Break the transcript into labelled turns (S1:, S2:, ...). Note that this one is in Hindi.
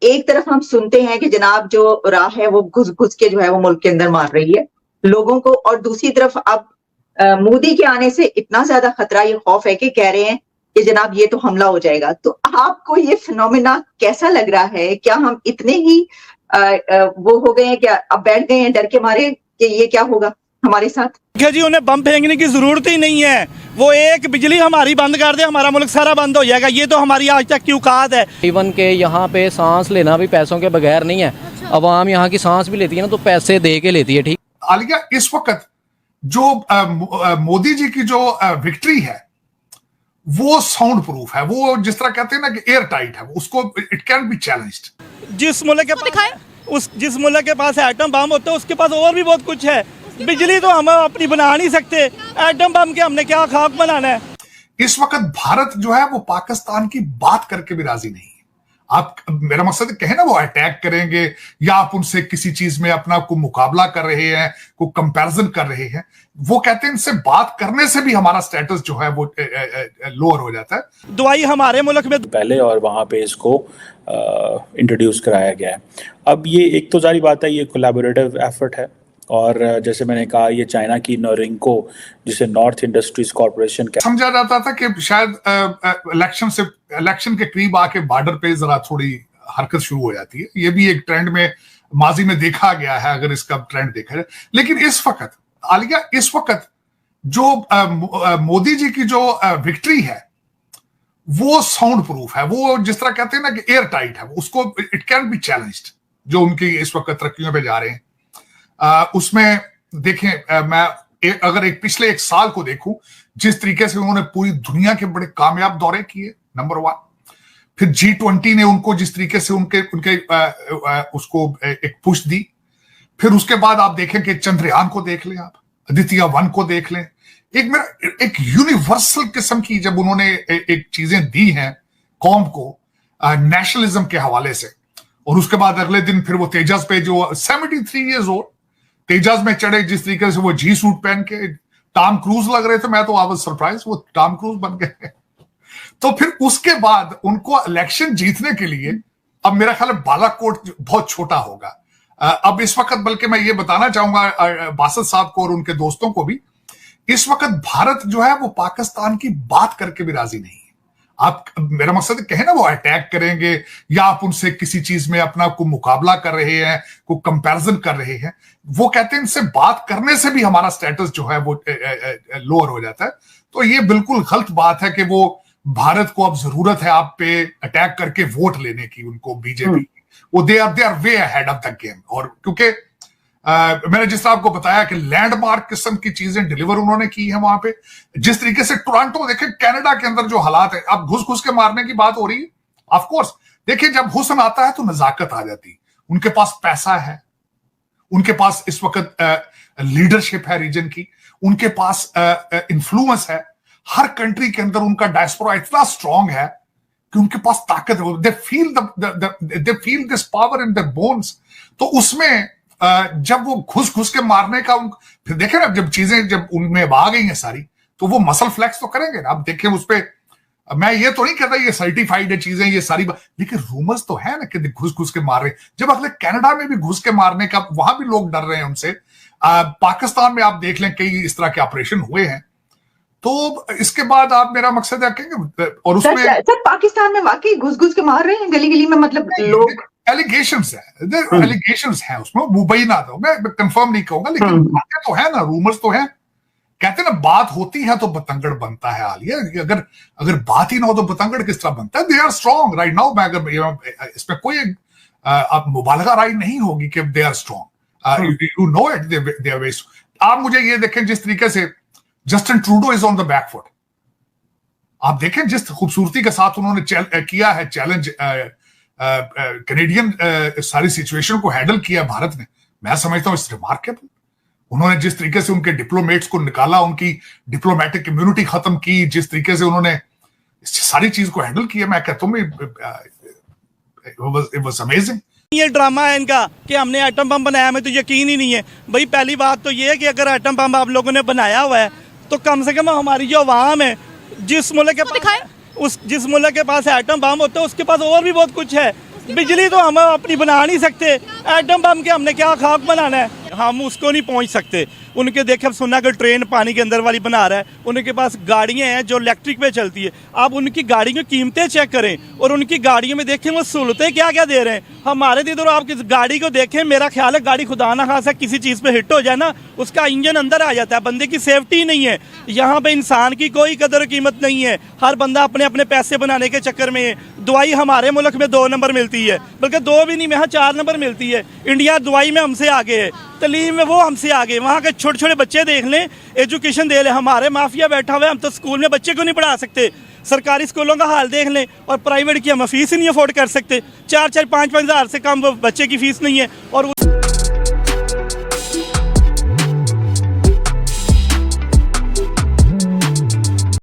S1: एक तरफ हम सुनते हैं कि जनाब जो राह है वो घुस घुस के जो है वो मुल्क के अंदर मार रही है लोगों को, और दूसरी तरफ अब मोदी के आने से इतना ज्यादा खतरा, ये खौफ है कि कह रहे हैं कि जनाब ये तो हमला हो जाएगा। तो आपको ये फिनोमेना कैसा लग रहा है? क्या हम इतने ही वो हो गए हैं, क्या अब बैठ गए हैं डर के मारे कि ये क्या होगा हमारे साथ?
S2: जी उन्हें बम फेंकने की जरूरत ही नहीं है, वो एक बिजली हमारी बंद कर दे हमारा मुल्क सारा बंद हो जाएगा। ये तो हमारी आज तक की औकात है।
S3: इवन के यहाँ पे सांस लेना भी पैसों के बगैर नहीं है। अवाम यहाँ की सांस भी लेती है ना तो पैसे दे के लेती है। ठीक
S4: आलिया, इस वक्त जो मोदी जी की जो विक्ट्री है वो साउंड प्रूफ है, वो जिस तरह कहते हैं ना कि एयर टाइट है, उसको इट कैन बी चैलेंज्ड।
S2: जिस मुल्क के पास एटम बम होता है उसके पास और भी बहुत कुछ है। बिजली तो हम अपनी बना नहीं सकते, एटम बम के हमने क्या खाक बनाना है।
S4: इस वक्त भारत जो है वो पाकिस्तान की बात करके भी राजी नहीं है। आप, मेरा मकसद कहे ना, वो अटैक करेंगे या आप उनसे किसी चीज में अपना को मुकाबला कर रहे हैं, को कंपैरिजन कर रहे हैं, वो कहते हैं इनसे बात करने से भी हमारा स्टेटस जो है वो लोअर हो जाता है।
S2: दवाई हमारे मुल्क में
S5: पहले और वहाँ पे इसको इंट्रोड्यूस कराया गया है। अब ये एक तो जारी बात है, ये कोलैबोरेटिव एफर्ट है, और जैसे मैंने कहा ये चाइना की नोरिंको, जिसे नॉर्थ इंडस्ट्रीज कॉर्पोरेशन
S4: समझा जाता था कि शायद इलेक्शन के करीब आके बॉर्डर पे जरा थोड़ी हरकत शुरू हो जाती है। ये भी एक ट्रेंड में माजी में देखा गया है, अगर इसका ट्रेंड देखा जाए। लेकिन इस वक्त आलिया, इस वक्त जो मोदी जी की जो विक्ट्री है वो साउंड प्रूफ है, वो जिस तरह कहते हैं ना कि एयर टाइट है, उसको इट कैन बी चैलेंज्ड। जो उनकी इस वक्त तरक्कियों पे जा रहे हैं उसमें देखें, मैं अगर पिछले एक साल को देखूं, जिस तरीके से उन्होंने पूरी दुनिया के बड़े कामयाब दौरे किए, नंबर 1। फिर G20 ने उनको जिस तरीके से उनके उसको एक पुश दी। फिर उसके बाद आप देखें कि चंद्रयान को देख लें, आप आदित्य 1 को देख लें। एक यूनिवर्सल किस्म की जब उन्होंने एक चीजें दी हैं कौम को नेशनलिज्म के हवाले से, और उसके बाद अगले दिन फिर वो तेजस पे जो 73 ईयर्स ओल्ड तेजस में चढ़े, जिस तरीके से वो जी सूट पहन के टॉम क्रूज लग रहे थे, मैं तो आई वाज सरप्राइज, वो टॉम क्रूज बन गए। तो फिर उसके बाद उनको इलेक्शन जीतने के लिए अब मेरा ख्याल है बालाकोट बहुत छोटा होगा अब इस वक्त। बल्कि मैं ये बताना चाहूंगा बासत साहब को और उनके दोस्तों को भी, इस वक्त भारत जो है वो पाकिस्तान की बात करके भी राजी नहीं है। आप, मेरा मकसद कहे ना, वो अटैक करेंगे या आप उनसे किसी चीज में अपना को मुकाबला कर रहे हैं, को कंपैरिजन कर रहे हैं, वो कहते हैं इनसे बात करने से भी हमारा स्टेटस जो है वो लोअर हो जाता है। तो ये बिल्कुल गलत बात है कि वो भारत को अब जरूरत है आप पे अटैक करके वोट लेने की, उनको बीजेपी वो they are way ahead of the game. और क्योंकि मैंने जिस तरह आपको बताया कि लैंडमार्क किस्म की चीजें डिलीवर उन्होंने की है वहां पे, जिस तरीके से टोरंटो देखें, कनाडा के अंदर जो हालात है, अब घुस घुस के मारने की बात हो रही है। ऑफ कोर्स देखिए, जब हुस्न आता है तो नजाकत आ जाती है। उनके पास पैसा है, उनके पास इस वक्त लीडरशिप है रीजन की, उनके पास इन्फ्लुएंस है। हर कंट्री के अंदर उनका डायस्पोरा इतना स्ट्रांग है कि उनके पास ताकत है। They feel this power in their bones. तो उसमें जब वो घुस घुस के मारने का फिर देखें ना, जब चीजें जब उनमें आ गई हैं सारी, तो वो मसल फ्लेक्स तो करेंगे ना। अब देखें उस पे, मैं ये तो नहीं कहता ये सर्टिफाइड है चीजें, ये सारी लेकिन रूमर्स तो है ना कि घुस घुस के मार रहे। जब अगले कनाडा में भी घुस के मारने का, वहां भी लोग डर रहे हैं उनसे। पाकिस्तान में आप देख लें कई इस तरह के ऑपरेशन हुए हैं। तो इसके बाद आप, मेरा मकसद है कहेंगे, और उसमें
S1: सर पाकिस्तान में वाकई घुस घुस के मार रहे हैं गली गली में, मतलब लोग
S4: एलिगेशंस है उसमें, मुंबई ना, तो मैं कंफर्म नहीं कहूंगा, लेकिन बातें तो है ना, रूमर्स तो है। कहते हैं ना, बात होती है तो बतंगड़ बनता है। आलिया, अगर बात ही ना हो तो बतंगड़ किस तरह बनता है? They are strong right now. मैं अगर इसमें कोई मुबालगा राय नहीं होगी कि they are strong, you know it, they are west. आप मुझे ये देखें, जिस तरीके से Justin Trudeau is on the back foot, आप देखें जिस खूबसूरती के साथ उन्होंने किया है चैलेंज, कैनेडियन सारी सिचुएशन को हैंडल किया भारत ने, मैं समझता हूं इट्स रिमार्केबल। उन्होंने जिस तरीके से उनके डिप्लोमेट्स को निकाला, उनकी डिप्लोमेटिक इम्यूनिटी खत्म की, जिस तरीके से उन्होंने सारी चीज को हैंडल किया, मैं कहता हूं इट वाज अमेजिंग।
S2: ये ड्रामा है इनका कि हमने एटम बम बनाया, हमें तो यकीन ही नहीं है। भाई पहली बात तो ये है कि अगर एटम बम आप लोगों ने बनाया हुआ है तो कम से कम हमारी जो अवाम है, जिस मुल्क के पास एटम बम होता है उसके पास और भी बहुत कुछ है। बिजली तो हम अपनी बना नहीं सकते, एटम बम के हमने क्या खाक बनाना है, हम उसको नहीं पहुंच सकते। उनके देखे, अब सुना कि ट्रेन पानी के अंदर वाली बना रहा है, उनके पास गाड़ियां हैं जो इलेक्ट्रिक पे चलती है। आप उनकी गाड़ियों की कीमतें चेक करें और उनकी गाड़ियों में देखें वो सहूलतें क्या क्या दे रहे हैं। हमारे इधर आप किस गाड़ी को देखें, मेरा ख्याल है गाड़ी खुदा ना खासा किसी चीज़ पे हिट हो जाए ना, उसका इंजन अंदर आ जाता है, बंदे की सेफ्टी नहीं है। यहाँ पे इंसान की कोई कदर कीमत नहीं है, हर बंदा अपने अपने पैसे बनाने के चक्कर में है। दवाई हमारे मुल्क में 2 नंबर मिलती है, बल्कि 2 भी नहीं, यहाँ 4 नंबर मिलती है। इंडिया दवाई में हमसे आगे है, तलीम में वो हमसे आगे। वहाँ के छोटे छोटे बच्चे देख लें, एजुकेशन दे लें, हमारे माफिया बैठा हुआ है, हम तो स्कूल में बच्चे को नहीं पढ़ा सकते। सरकारी स्कूलों का हाल देख लें, और प्राइवेट की हम फीस ही नहीं अफोर्ड कर सकते। 4-4, 5-5 हज़ार से कम बच्चे की फीस नहीं है। और